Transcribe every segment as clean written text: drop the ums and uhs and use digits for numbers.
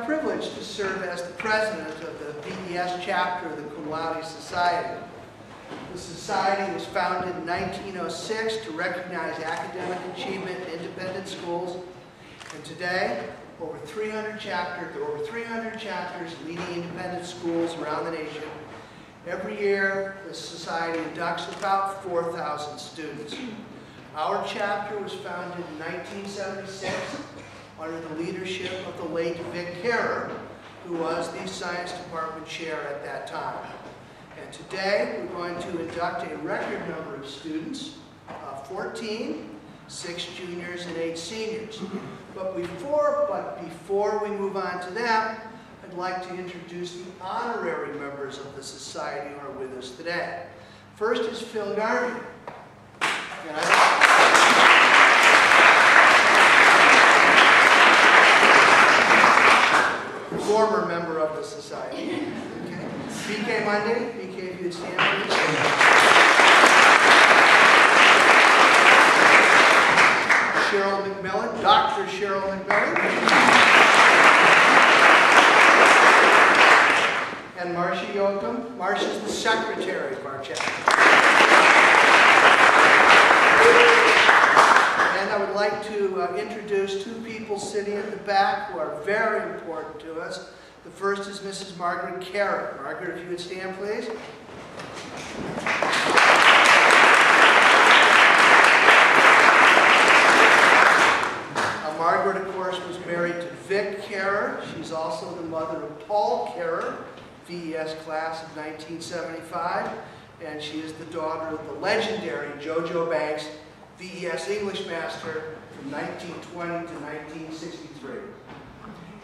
the privilege to serve as the president of the VES chapter of the Cum Laude Society. The Society was founded in 1906 to recognize academic achievement in independent schools, and today, over 300 chapters leading independent schools around the nation. Every year, the Society inducts about 4,000 students. Our chapter was founded in 1976 under the leadership of the late Vic Carer, who was the science department chair at that time. And today, we're going to induct a record number of students, 14, 6 juniors and 8 seniors. But before we move on to them, I'd like to introduce the honorary members of the Society who are with us today. First is Phil Garvey. Former member of the Society. Okay. BK Monday. BK, if you'd stand please. Cheryl McMillan. Dr. Cheryl McMillan. And Marcia Yoakum. Marcia's the secretary of our chapter. And I would like to introduce 2 people sitting at the back who are very important to us. The first is Mrs. Margaret Carer. Margaret, if you would stand, please. Margaret, of course, was married to Vic Carer. She's also the mother of Paul Carer, VES class of 1975. And she is the daughter of the legendary JoJo Banks, VES English master from 1920 to 1963.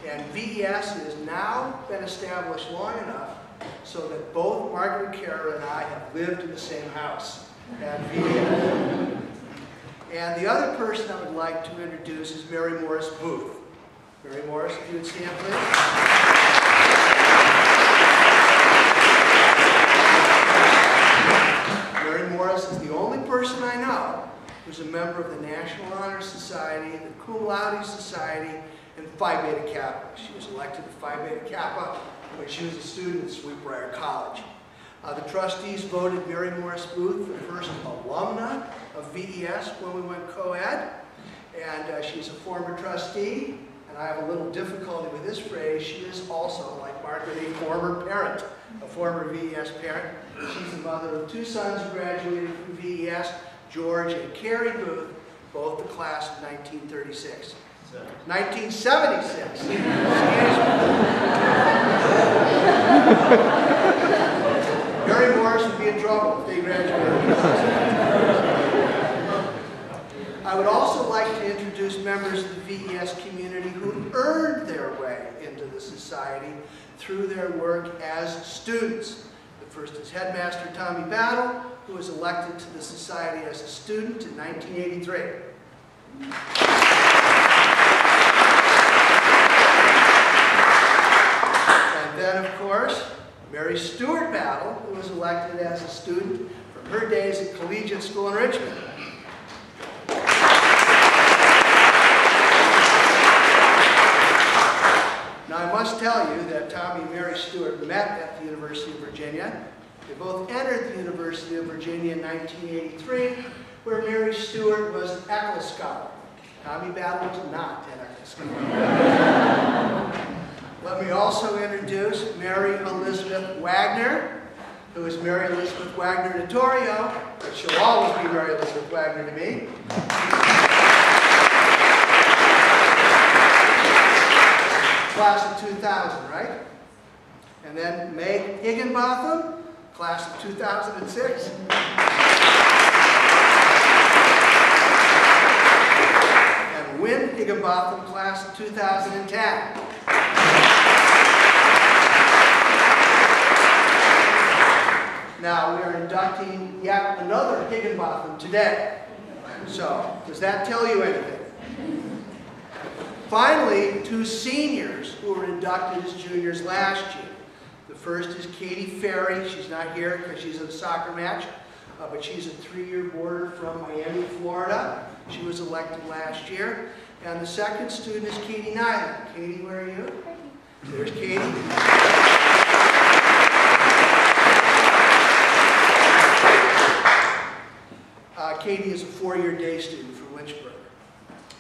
And VES has now been established long enough so that both Margaret Carer and I have lived in the same house at VES. And the other person I would like to introduce is Mary Morris Booth. Mary Morris, if you would stand, please. Mary Morris is the only person I know who's a member of the National Honor Society, the Cum Laude Society, and Phi Beta Kappa. She was elected to Phi Beta Kappa when she was a student at Sweetbriar College. The trustees voted Mary Morris Booth the first alumna of VES when we went co-ed, and she's a former trustee, and I have a little difficulty with this phrase. She is also, like Margaret, a former parent, a former VES parent. She's the mother of 2 sons who graduated from VES, George and Carrie Booth, both the class of 1936. 1976. Excuse me. Mary Morris would be in trouble if they graduated. I would also like to introduce members of the VES community who earned their way into the Society through their work as students. The first is Headmaster Tommy Battle, who was elected to the Society as a student in 1983. And then, of course, Mary Stewart Battle, who was elected as a student from her days at Collegiate School in Richmond. Now, I must tell you that Tommy and Mary Stewart met at the University of Virginia. They both entered the University of Virginia in 1983, where Mary Stewart was an Episcopal. Tommy Battle was not an Episcopal. Let me also introduce Mary Elizabeth Wagner, who is Mary Elizabeth Wagner Notorio, but she'll always be Mary Elizabeth Wagner to me. Class of 2000, right? And then Meg Higginbotham, class of 2006. And Wynn Higginbotham, class of 2010. Now, we are inducting yet another Higginbotham today. So, does that tell you anything? Finally, 2 seniors who were inducted as juniors last year. The first is Katie Ferry. She's not here because she's at a soccer match, but she's a 3-year boarder from Miami, Florida. She was elected last year. And the second student is Katie Nyland. Katie, where are you? There's Katie. Katie is a 4-year day student from Lynchburg.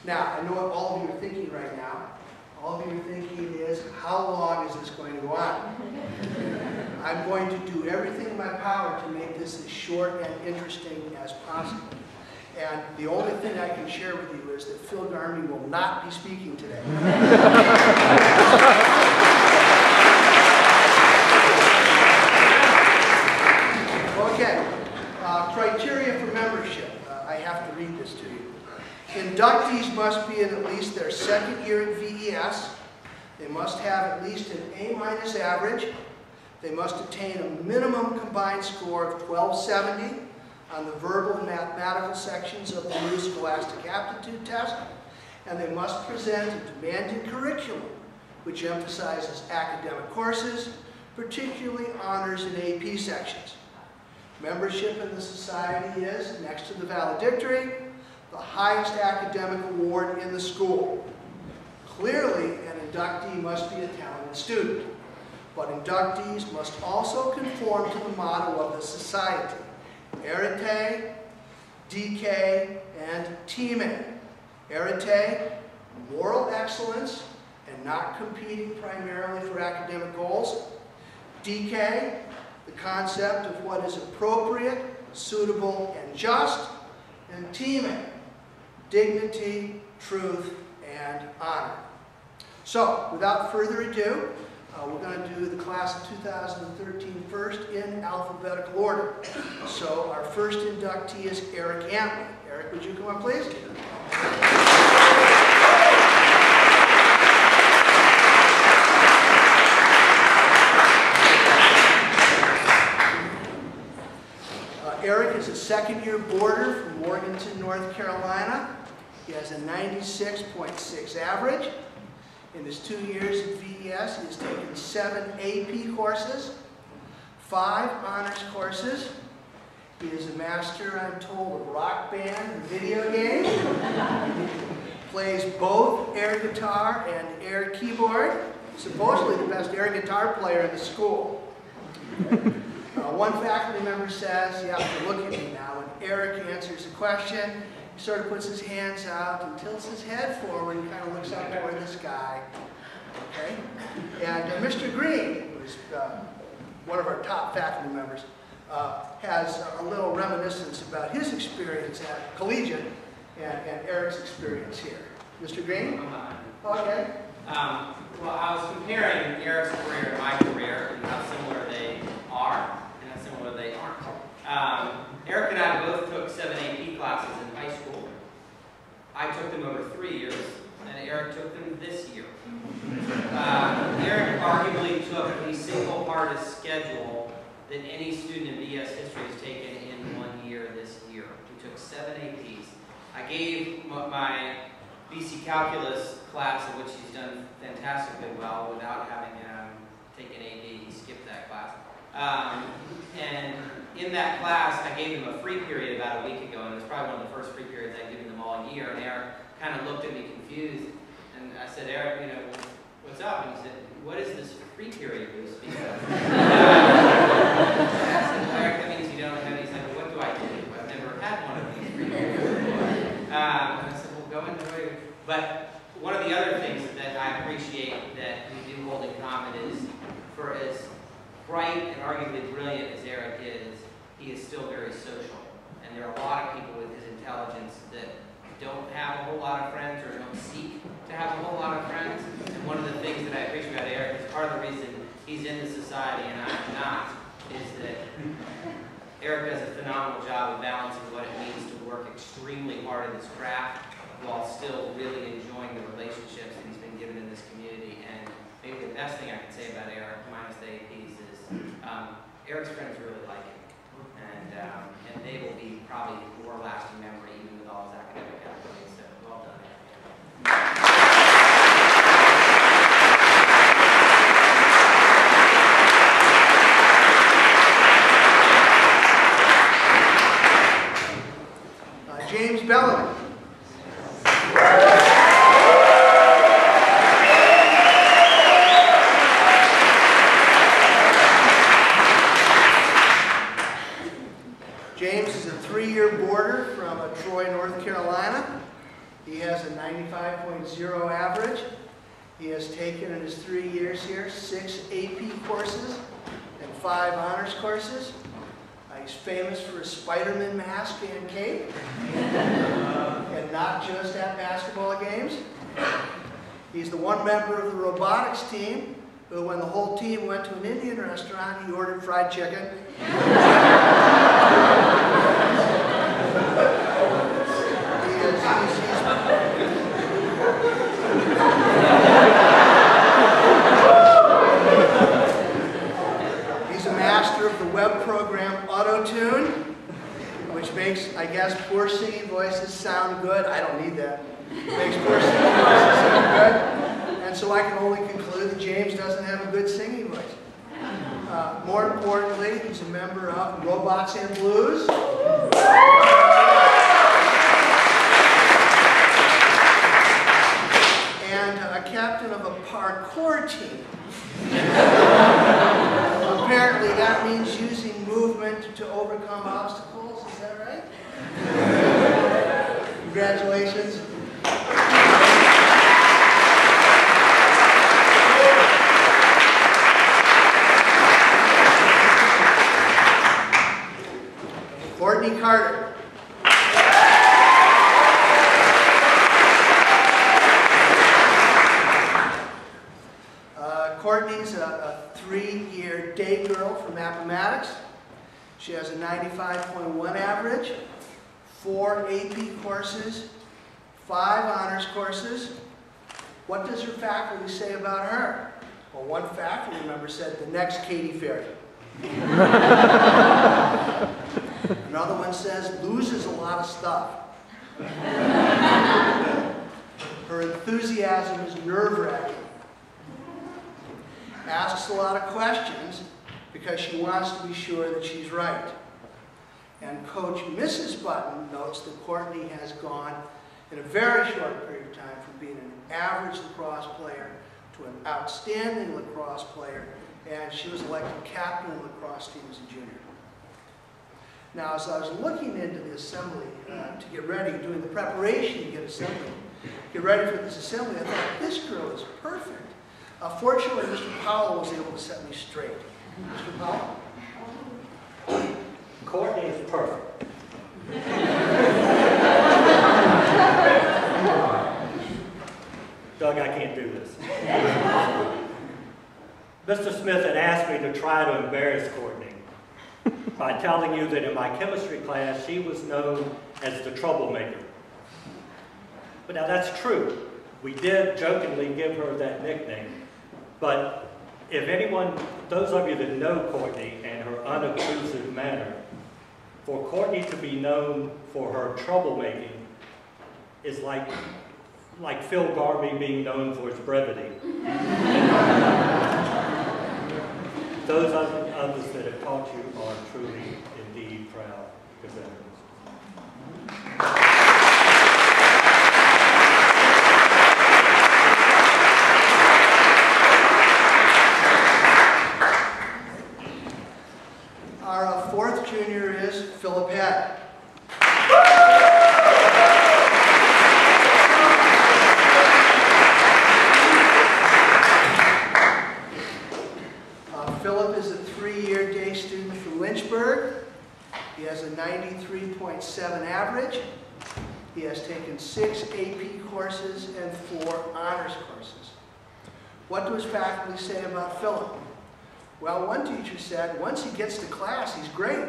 Now, I know what all of you are thinking right now. All of you are thinking is, how long is this going to go on? I'm going to do everything in my power to make this as short and interesting as possible. And the only thing I can share with you is that Phil Garmy will not be speaking today. Okay, criteria for membership. I have to read this to you. Inductees must be in at least their 2nd year at VES. They must have at least an A- average. They must attain a minimum combined score of 1270 on the verbal and mathematical sections of the new Scholastic Aptitude Test. And they must present a demanding curriculum which emphasizes academic courses, particularly honors and AP sections. Membership in the society is, next to the valedictory, the highest academic award in the school. Clearly, an inductee must be a talented student, but inductees must also conform to the motto of the society: Arete, DK, and Time. Arete, moral excellence and not competing primarily for academic goals. DK, the concept of what is appropriate, suitable, and just. And Time, dignity, truth, and honor. So, without further ado, we're going to do the class of 2013 first in alphabetical order. So, our first inductee is Eric Antley. Eric, would you come up, please? Eric is a 2nd-year boarder from Morganton, North Carolina. He has a 96.6 average. In his 2 years at VES, he has taken 7 AP courses, 5 honors courses. He is a master, I'm told, of rock band and video games. Plays both air guitar and air keyboard. Supposedly the best air guitar player in the school. One faculty member says, you have to look at me now, when Eric answers a question, he sort of puts his hands out and tilts his head forward and kind of looks up toward the sky. Okay? And Mr. Green, who's one of our top faculty members, has a little reminiscence about his experience at Collegiate and Eric's experience here. Mr. Green? Okay. Well, I was comparing Eric's career and my career and how similar they are and how similar they aren't. Eric and I both took 7 AP classes in high school. I took them over 3 years, and Eric took them this year. Eric arguably took the single hardest schedule that any student in BS history has taken in 1 year this year. He took 7 APs. I gave my BC Calculus class, in which he's done fantastically well without having taken AD. He skipped that class. And in that class, I gave him a free period about a week ago, and it was probably one of the first free periods I'd given them all year. And Eric kind of looked at me confused, and I said, Eric, you know, what's up? And he said, what is this free period you speak of? I said, well, Eric, that means you don't have any. He said, well, what do I do? I've never had one of these free periods before. And I said, well, go into it. But one of the other things that I appreciate that we do hold in common is, for as bright and arguably brilliant as Eric is, he is still very social. And there are a lot of people with his intelligence that don't have a whole lot of friends or don't seek to have a whole lot of friends. And one of the things that I appreciate about Eric is part of the reason he's in the society and I'm not, is that Eric does a phenomenal job of balancing what it means to work extremely hard in his craft while still really enjoying the relationships that he's been given in this community. And maybe the best thing I can say about Eric, minus the APs, is Eric's friends really like him. And they will be probably more lasting memory even with all his academic accolades. So well done, Eric. James Bellamy. James is a 3-year boarder from Troy, North Carolina. He has a 95.0 average. He has taken in his 3 years here 6 AP courses and 5 honors courses. He's famous for his Spider-Man mask and cape, and not just at basketball games. He's the one member of the robotics team who, when the whole team went to an Indian restaurant, he ordered fried chicken. He's a master of the web program Auto-Tune, which makes, I guess, poor singing voices sound good. I don't need that. It makes poor singing voices sound good. And so I can only conclude that James doesn't have a good singing voice. More importantly, he's a member of Robots and Blues. And a captain of a parkour team. Apparently that means using movement to overcome obstacles. Is that right? Congratulations. Courtney Carter. Courtney's a 3-year day girl for mathematics. She has a 95.1 average, 4 AP courses, 5 honors courses. What does her faculty say about her? Well, one faculty member said, the next Katy Perry. Another one says, loses a lot of stuff. Her enthusiasm is nerve-wracking. Asks a lot of questions because she wants to be sure that she's right. And Coach Mrs. Button notes that Courtney has gone in a very short period of time from being an average lacrosse player to an outstanding lacrosse player, and she was elected captain of the lacrosse team as a junior. Now, as I was looking into the assembly to get ready, doing the preparation to get ready for this assembly, I thought, this girl is perfect. Fortunately, Mr. Powell was able to set me straight. Mr. Powell? Courtney is perfect. Doug, I can't do this. Mr. Smith had asked me to try to embarrass Courtney by telling you that in my chemistry class, she was known as the troublemaker. But now that's true. We did jokingly give her that nickname. But if anyone, those of you that know Courtney and her unobtrusive manner, for Courtney to be known for her troublemaking is like Phil Garvey being known for his brevity. Those others that have taught you are truly, indeed, proud competitors. Our fourth junior is Philip Head. Philip is a 3-year day student from Lynchburg. He has a 93.7 average. He has taken 6 AP courses and 4 honors courses. What do his faculty say about Philip? Well, one teacher said, once he gets to class, he's great.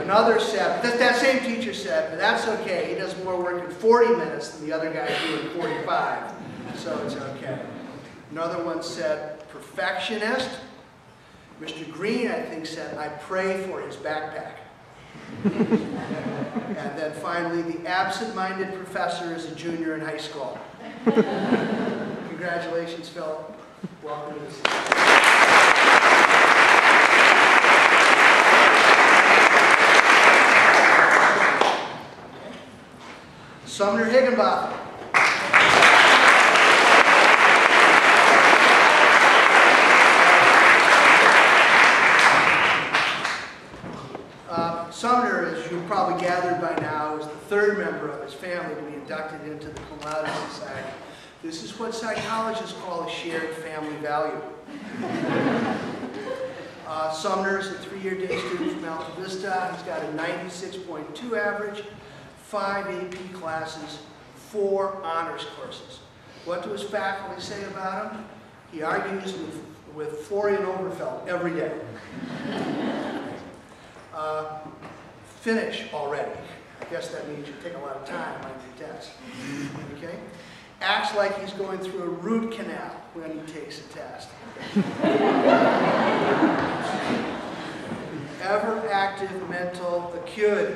Another said, that same teacher said, but that's okay. He does more work in 40 minutes than the other guys do in 45, so it's okay. Another one said, perfectionist. Mr. Green, I think, said, I pray for his backpack. And then finally, the absent-minded professor is a junior in high school. Congratulations, Phil. Welcome to the city. Sumner Higginbotham. member of his family to be inducted into the Cum Laude Society. This is what psychologists call a shared family value. Sumner is a 3-year day student from Alta Vista. He's got a 96.2 average, 5 AP classes, 4 honors courses. What do his faculty say about him? He argues with Florian Oberfeld every day. Finish already. I guess that means you take a lot of time on your test. Okay? Acts like he's going through a root canal when he takes a test. Ever active mental acuity.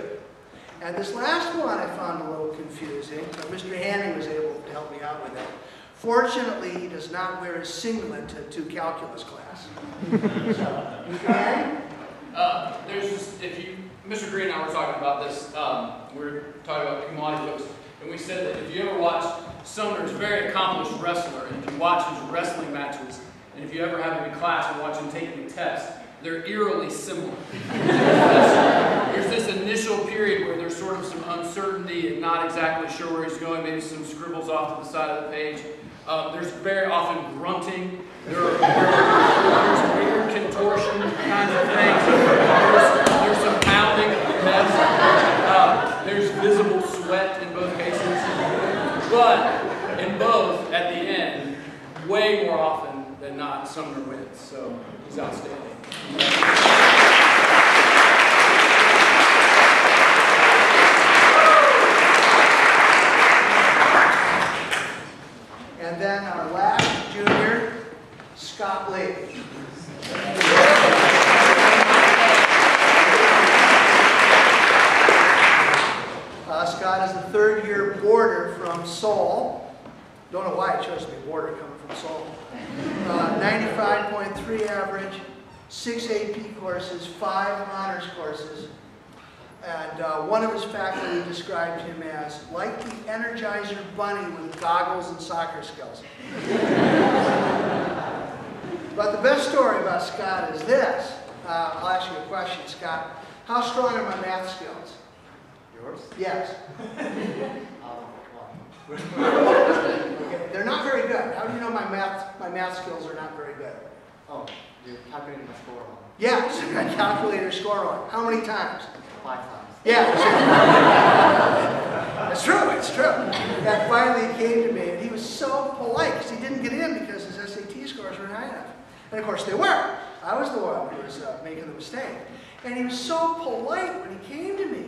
And this last one I found a little confusing. Mr. Hanning was able to help me out with it. Fortunately, he does not wear a singlet to calculus class. Mr. Hanning? There's this, Mr. Green and I were talking about this, we were talking about Cum Laude books, and we said that if you ever watch Sumner's very accomplished wrestler, and if you watch his wrestling matches, and if you ever have him in class and watch him taking a test, they're eerily similar. There's this initial period where there's sort of some uncertainty and not exactly sure where he's going, maybe some scribbles off to the side of the page. There's very often grunting. There's weird contortion kinds of things. There's some pounding of the mess. There's visible sweat in both cases. But in both, at the end, way more often than not, Sumner wins. So he's outstanding. And then our last junior, Scott Lake. Scott is a 3rd-year boarder from Seoul. Don't know why I chose to be a boarder coming from Seoul. 95.3 average, 6 AP courses, 5 honors courses. And one of his faculty described him as like the Energizer Bunny with goggles and soccer skills. But the best story about Scott is this. I'll ask you a question, Scott. How strong are my math skills? Yours? Yes. Okay. They're not very good. How do you know my math skills are not very good? Oh, you're calculating my score wrong. Yes, I calculated your score wrong. How many times? 5 times. Yeah. It's true, it's true. And finally he came to me, and he was so polite because he didn't get in because his SAT scores were high enough. And of course they were. I was the one who was making the mistake. And he was so polite when he came to me.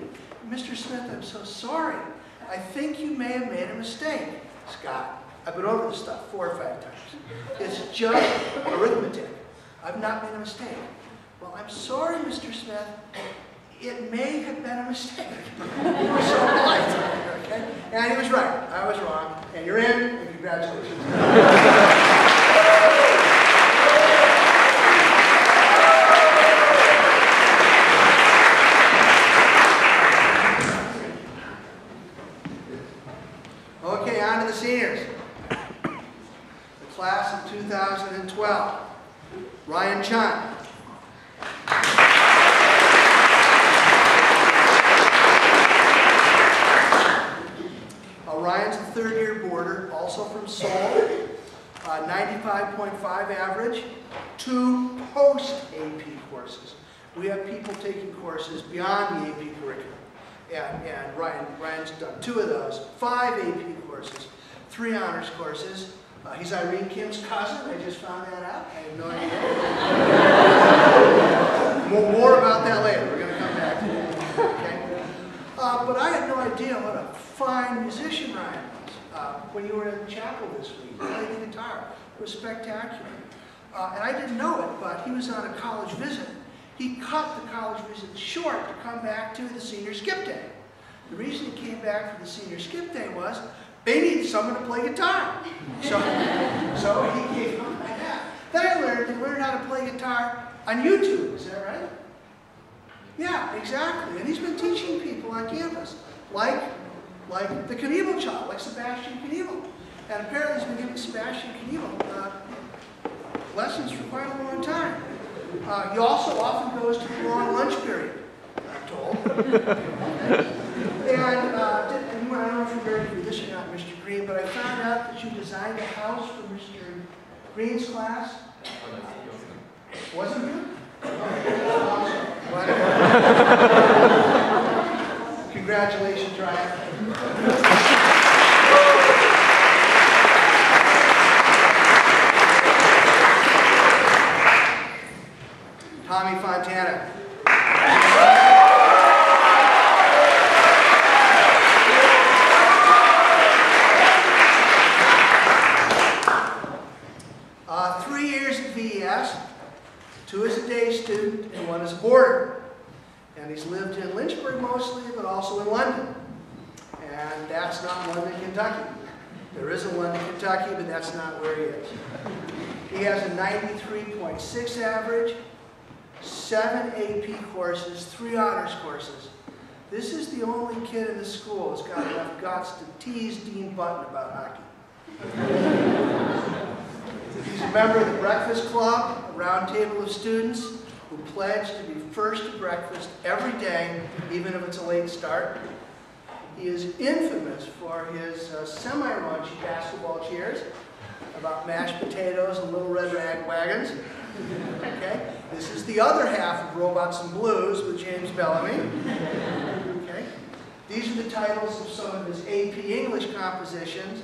Mr. Smith, I'm so sorry. I think you may have made a mistake. Scott, I've been over this stuff 4 or 5 times. It's just arithmetic. I've not made a mistake. Well, I'm sorry, Mr. Smith. It may have been a mistake. He was so polite. Okay? And he was right. I was wrong. And you're in, and congratulations. Okay, on to the seniors. The class of 2012. Ryan Chun. Ryan's a 3rd-year boarder, also from Seoul. 95.5 average, 2 post-AP courses. We have people taking courses beyond the AP curriculum. And Ryan's done 2 of those, 5 AP courses, 3 honors courses. He's Irene Kim's cousin. I just found that out. I have no idea. More about that later. We're going to come back to that. Okay? But I had no idea what a fine musician Ryan was. When you were in chapel this week, he played the guitar. It was spectacular. And I didn't know it, but he was on a college visit. He cut the college visit short to come back to the senior skip day. The reason he came back for the senior skip day was they needed someone to play guitar. So he came on like that. Then I learned how to play guitar on YouTube. Is that right? Yeah, exactly. And he's been teaching people on campus, like the Knievel child, like Sebastian Knievel. And apparently he's been giving Sebastian Knievel lessons for quite a long time. He also often goes to the long lunch period, I'm told. don't know if you're ready for this or not, Mr. Green, but I found out that you designed a house for Mr. Green's class. Wasn't you? Awesome. Congratulations, Ryan. Tommy Fontana. Two as a day student and one as a boarder. And he's lived in Lynchburg mostly, but also in London. And that's not London, Kentucky. There is a London, Kentucky, but that's not where he is. He has a 93.6 average, 7 AP courses, 3 honors courses. This is the only kid in the school that's got enough guts to tease Dean Button about hockey. He's a member of the Breakfast Club, a round table of students who pledge to be first to breakfast every day, even if it's a late start. He is infamous for his semi-raunchy basketball cheers about mashed potatoes and little red rag wagons. Okay? This is the other half of Robots and Blues with James Bellamy. Okay? These are the titles of some of his AP English compositions.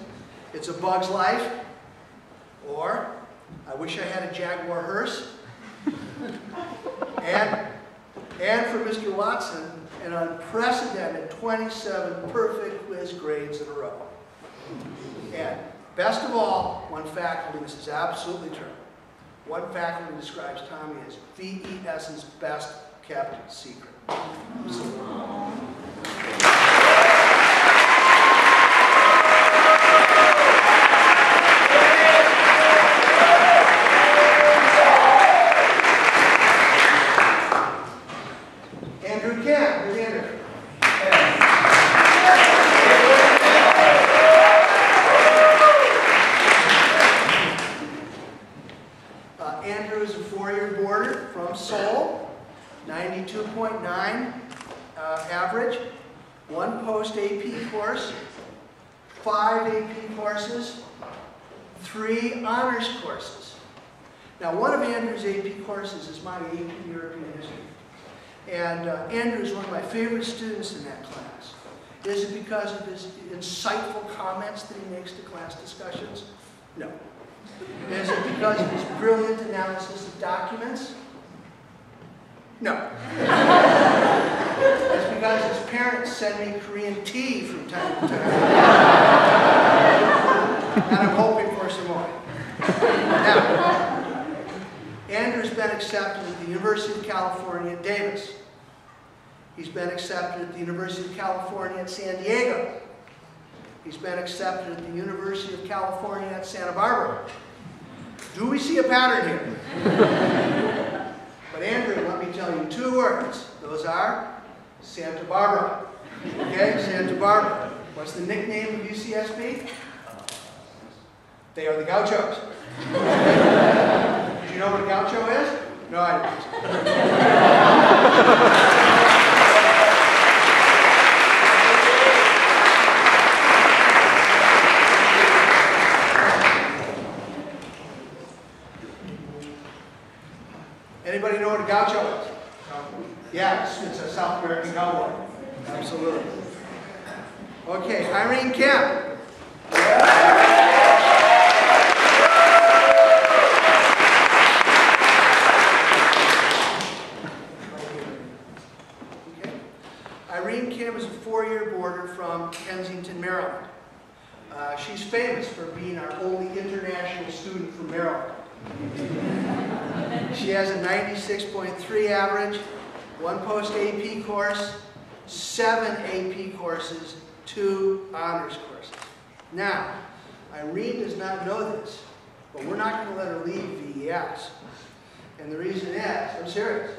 It's A Bug's Life, or I Wish I Had a Jaguar Hearse, and for Mr. Watson, an unprecedented 27 perfect quiz grades in a row. And best of all, one faculty, this is absolutely true, one faculty describes Tommy as VES's best kept secret. Andrew is a 4-year boarder from Seoul, 92.9 average, 1 post-AP course, 5 AP courses, 3 honors courses. Now, one of Andrew's AP courses is my AP European history. And Andrew is one of my favorite students in that class. Is it because of his insightful comments that he makes to class discussions? No. Is it because of his brilliant analysis of documents? No. It's because his parents send me Korean tea from time to time. And I'm hoping for some more. Now, Andrew's been accepted at the University of California at Davis. He's been accepted at the University of California at San Diego. He's been accepted at the University of California at Santa Barbara. Do we see a pattern here? But Andrew, let me tell you 2 words. Those are Santa Barbara. Okay, Santa Barbara. What's the nickname of UCSB? They are the Gauchos. Do you know what a gaucho is? No, I don't. Anybody know what a gaucho is? Yeah, it's a South American cowboy. Absolutely. Okay, Irene Kim. Okay. Irene Kim is a 4-year boarder from Kensington, Maryland. She's famous for being our only international student from Maryland. She has a 96.3 average, 1 post-AP course, 7 AP courses, 2 honors courses. Now, Irene does not know this, but we're not going to let her leave VES. And the reason is, I'm serious,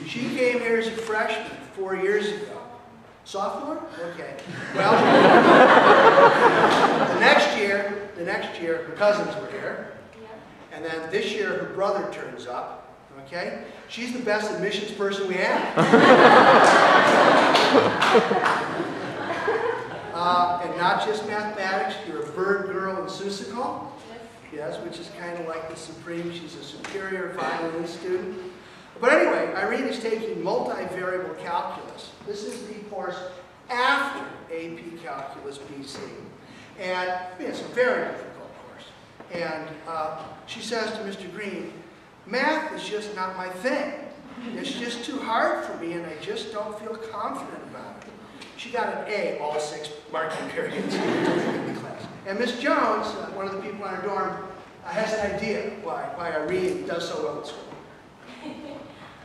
she came here as a freshman 4 years ago. Sophomore? Okay. Well, the next year, her cousins were here. And then this year, her brother turns up, okay? She's the best admissions person we have. And not just mathematics, you're a bird girl in Seussical. Yes, which is kind of like the Supreme. She's a superior violin student. But anyway, Irene is taking multivariable calculus. This is the course after AP Calculus BC. And it's a very difficult course. And she says to Mr. Green, math is just not my thing. It's just too hard for me and I just don't feel confident about it. She got an A all 6 marking periods in the class. And Miss Jones, one of the people in our dorm, has an idea why Irene does so well at school.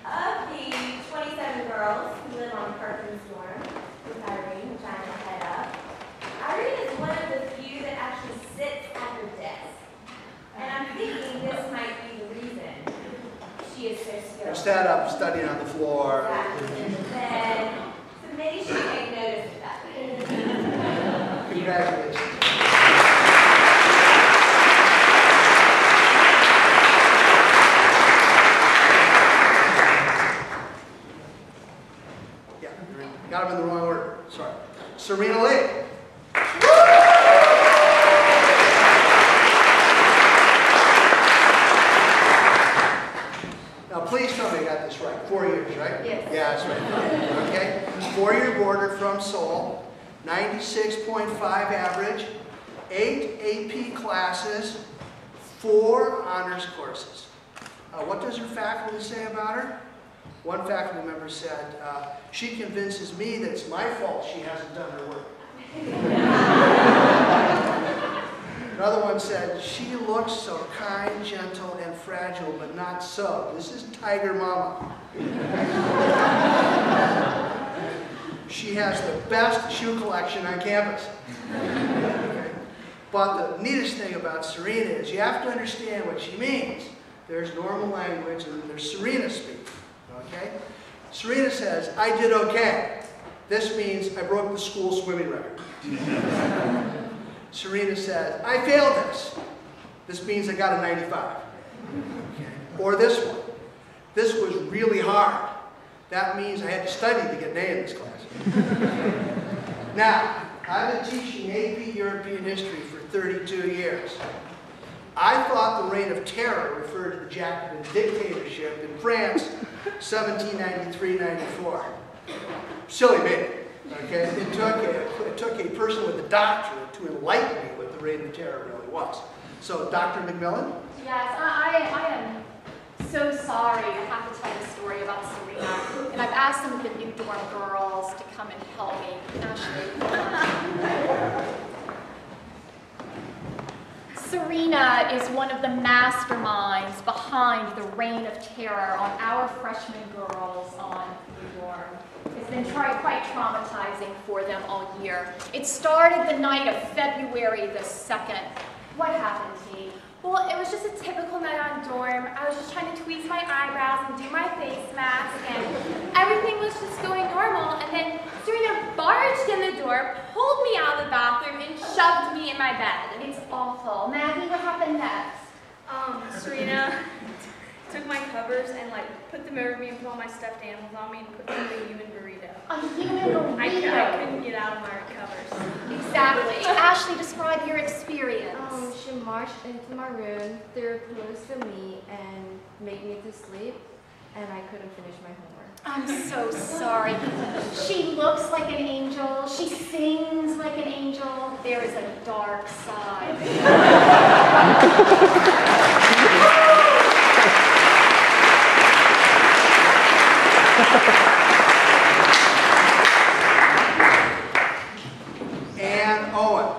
Of the 27 girls who live on Perkins dorm with Irene, which I'm the head of, Irene is one of the few that actually sits at her desk. And I'm thinking this might be the reason she is so skilled. Instead of studying on the floor. Exactly. So maybe she take notice of that. Congratulations. Got them in the wrong order. Sorry. Serena Lee. Now, please tell me I got this right. 4 years, right? Yes. Yeah, that's right. Okay. 4-year boarder from Seoul. 96.5 average. 8 AP classes. 4 honors courses. What does her faculty say about her? One faculty member said, she convinces me that it's my fault she hasn't done her work. Another one said, she looks so kind, gentle, and fragile, but not so. This is Tiger Mama. She has the best shoe collection on campus. Okay. But the neatest thing about Serena is you have to understand what she means. There's normal language and there's Serena speak. Okay? Serena says, I did okay. This means I broke the school swimming record. Serena says, I failed this. This means I got a 95. Okay. Or this one. This was really hard. That means I had to study to get an A in this class. Now, I've been teaching AP European history for 32 years. I thought the Reign of Terror referred to the Jacobin dictatorship in France, 1793-94. Silly me. Okay? It took a person with a doctorate to enlighten me what the Reign of Terror really was. So, Dr. McMillan? Yes, I am so sorry I have to tell the story about Serena. And I've asked some of the new dorm girls to come and help me. Serena is one of the masterminds behind the Reign of Terror on our freshman girls on the dorm. It's been quite traumatizing for them all year. It started the night of February the 2nd. What happened, T? Well, it was just a typical night on dorm. I was just trying to tweeze my eyebrows and do my face mask, and everything was just going normal. And then Serena barged in the door, pulled me out of the bathroom, and shoved me in my bed. It's awful. Maggie, what happened next? Serena took my covers and put them over me and put all my stuffed animals on me and put them in a human burrito. A human burrito? I couldn't get out of my covers. Exactly. Ashley, describe your experience. She marched into my room, threw pillows to me, and made me to sleep, and I couldn't finish my homework. I'm so sorry. She looks like an angel. She sings like an angel. There is a dark side. Ann Owen.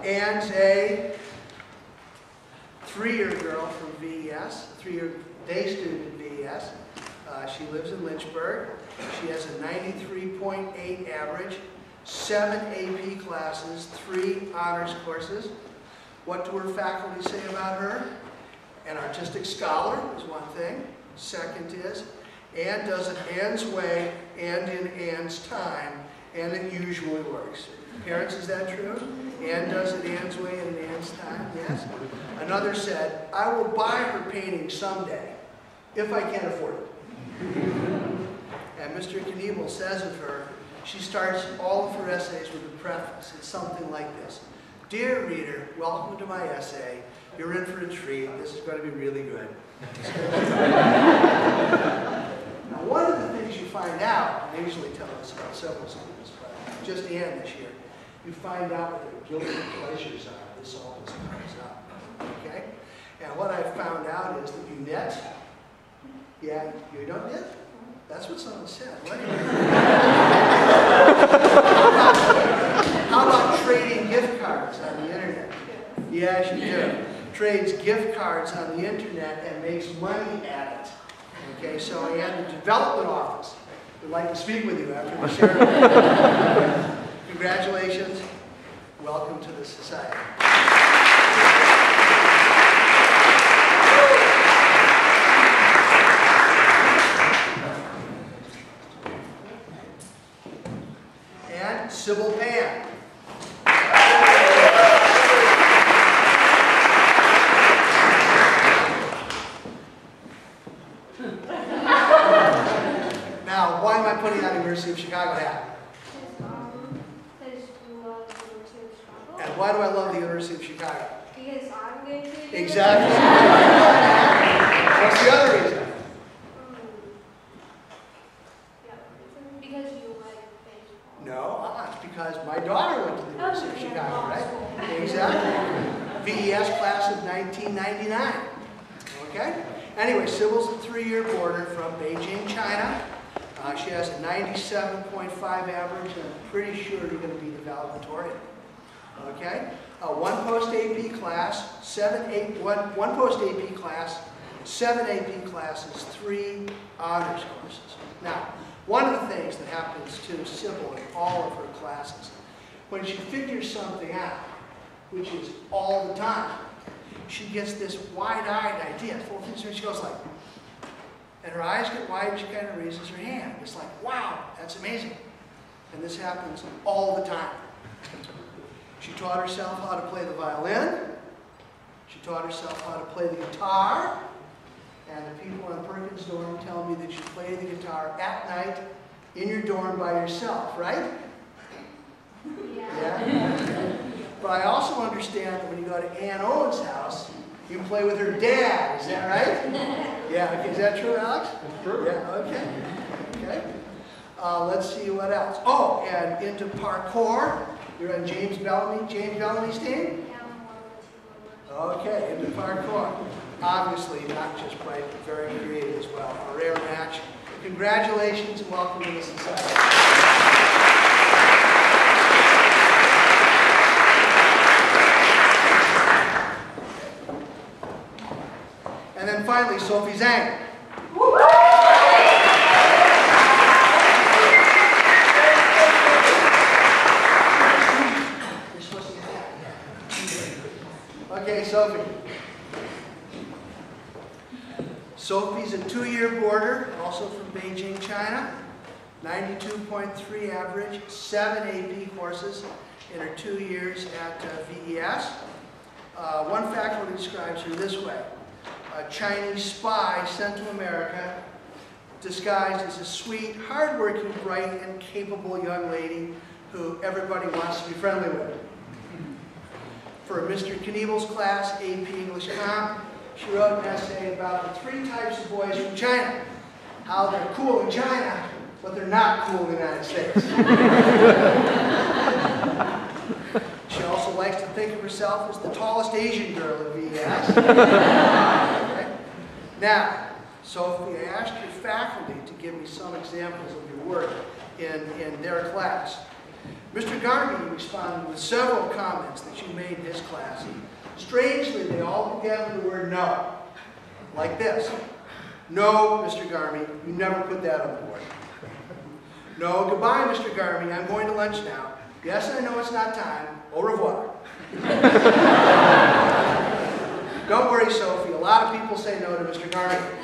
Ann's a 3-year girl from VES, a 3-year day student at VES. She lives in Lynchburg. She has a 93.8 average, 7 AP classes, 3 honors courses. What do her faculty say about her? An artistic scholar is one thing. Second is, Ann does it Ann's way and in Ann's time, and it usually works. Parents, is that true? Ann does it Ann's way and in Ann's time, yes? Another said, I will buy her painting someday, if I can afford it. And Mr. Knievel says of her, she starts all of her essays with a preface. It's something like this. Dear reader, welcome to my essay. You're in for a treat. This is going to be really good. Now, one of the things you find out, I usually tell this about several students, but just Ann this year, you find out what their guilty pleasures are. This all just comes up. Okay? And what I found out is that you knit. Yeah, you don't knit? That's what someone said. What? How about trading gift cards on the internet? Yes, you do. Trades gift cards on the internet and makes money at it. Okay, so I had the development office. We'd like to speak with you after the ceremony. Congratulations. Welcome to the society. And Sybil Pan. Now, why am I putting on a University of Chicago hat? Because you love the University of Chicago. And why do I love the University of Chicago? Because I'm going to. Exactly. What's the other reason? Because you like baseball. No, it's because my daughter went to the University of Chicago, right? Exactly. VES class of 1999. Okay? Anyway, Sybil's a 3-year boarder from Beijing, China. She has a 97.5 average, and I'm pretty sure you're going to be the valedictorian. Okay? One post AP class, 7 AP classes, 3 honors courses. Now, one of the things that happens to Sybil in all of her classes, when she figures something out, which is all the time, she gets this wide-eyed idea. She goes like, and her eyes get wide and she kind of raises her hand. It's like, wow, that's amazing. And this happens all the time. She taught herself how to play the violin. She taught herself how to play the guitar. And the people in Perkins' dorm tell me that you play the guitar at night in your dorm by yourself, right? Yeah? But I also understand that when you go to Ann Owen's house, you play with her dad. Is that right? Yeah. Okay. Is that true, Alex? That's true. Yeah. Okay. Okay. Let's see what else. Oh, and into parkour. You're on James Bellamy's team? Yeah, I'm one of the 2 members. Okay, into parkour. Obviously, not just bright, but very creative as well. A rare match. Congratulations and welcome to the society. And then finally, Sophie Zhang. Okay, Sophie. Sophie's a 2-year boarder, also from Beijing, China. 92.3 average, 7 AP courses in her 2 years at VES. One faculty describes her this way. A Chinese spy sent to America, disguised as a sweet, hardworking, bright, and capable young lady who everybody wants to be friendly with. For Mr. Knievel's class, AP English Comp, she wrote an essay about the 3 types of boys from China. How they're cool in China, but they're not cool in the United States. She also likes to think of herself as the tallest Asian girl at VES. Okay. Now, Sophie, I asked your faculty to give me some examples of your work in their class. Mr. Garvey responded with several comments that you made in his class. Strangely, they all began with the word no. Like this. No, Mr. Garvey, you never put that on the board. No, goodbye, Mr. Garvey, I'm going to lunch now. Yes, I know it's not time. Au revoir. Don't worry, Sophie, a lot of people say no to Mr. Garvey.